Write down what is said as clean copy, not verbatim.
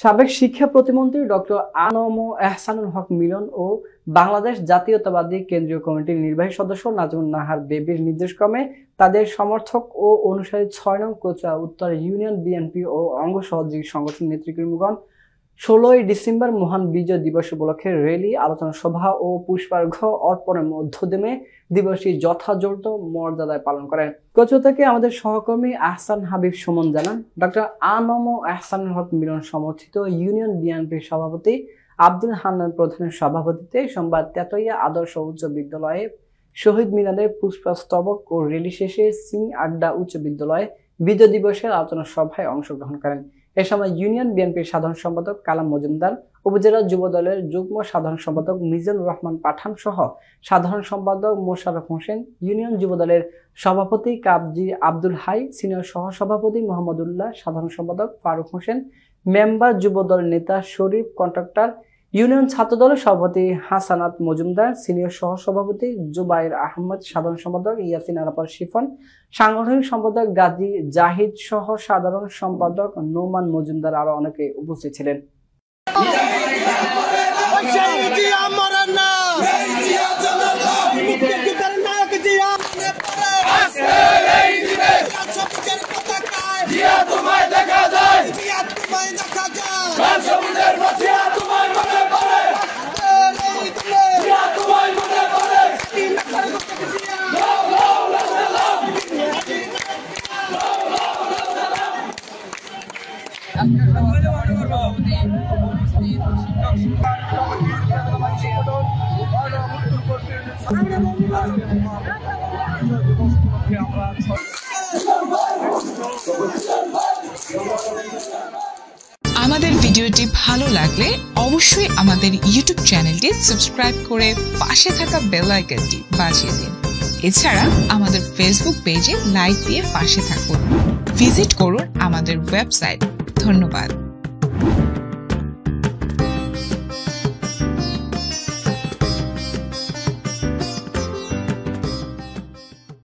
সাবেক শিক্ষা প্রতিমন্ত্রী ডক্টর আ.ন.ম এহসানুল হক মিলন ও বাংলাদেশ জাতীয়তাবাদী কেন্দ্রীয় কমিটির নির্বাহী সদস্য নাজমুন নাহার বেবির নির্দেশক্রমে তাদের সমর্থক ও অনুসারী ৬ নং কোচা উত্তর ইউনিয়ন বিএনপি ও অঙ্গ সহযোগী সংগঠন নেতৃবৃন্দগণ ১৬ই ডিসেম্বর মহান বিজয় দিবস উপলক্ষে র্যালি, আলোচনা সভা ও পুষ্পার্ঘ্য অর্পণের মধ্যে দিবসটি যথাযথ মর্যাদায় পালন করেন। কোচা থেকে আমাদের সহকর্মী আহসান হাবিব সুমন জানান, ডক্টর আ.ন.ম এহসানুল হক মিলন সমর্থিত ইউনিয়ন বিএনপির সভাপতি আব্দুল হান্নান প্রধানের সভাপতিত্বে সোমবার তেতইয়া আদর্শ উচ্চ বিদ্যালয়ে শহীদ মিনারে পুষ্পস্তবক ও র্যালি শেষে সিং আড্ডা উচ্চ বিদ্যালয়ে বিজয় দিবসের আলোচনা সভায় অংশগ্রহণ করেন। এ সময় ইউনিয়ন বিএনপির সাধারণ সম্পাদক কালাম মজুমদার, উপজেলা যুব দলের যুগ্ম সাধারণ সম্পাদক মিজানুর রহমান পাঠান সহ সাধারণ সম্পাদক মোশাররফ হোসেন, ইউনিয়ন যুব দলের সভাপতি কাবজি আব্দুল হাই, সিনিয়র সহসভাপতি মোহাম্মদুল্লাহ, সাধারণ সম্পাদক ফারুক হোসেন, মেম্বার যুব দলের নেতা শরীফ কন্ট্রাক্টর, ইউনিয়ন ছাত্র দলের সভাপতি হাসানাত মজুমদার, সিনিয়র সহসভাপতি জুবাইর আহমদ, সাধারণ সম্পাদক ইয়াসিন আরাফাত শিফন, সাংগঠনিক সম্পাদক গাজী জাহিদ সহ সাধারণ সম্পাদক নোমান মজুমদার আরো অনেকে উপস্থিত ছিলেন। আমাদের ভিডিওটি ভালো লাগলে অবশ্যই আমাদের ইউটিউব চ্যানেলটি সাবস্ক্রাইব করে পাশে থাকা বেল আইকনটি বাজিয়ে দিন। এছাড়া আমাদের ফেসবুক পেজে লাইক দিয়ে পাশে থাকুন। ভিজিট করুন আমাদের ওয়েবসাইট। ধন্যবাদ।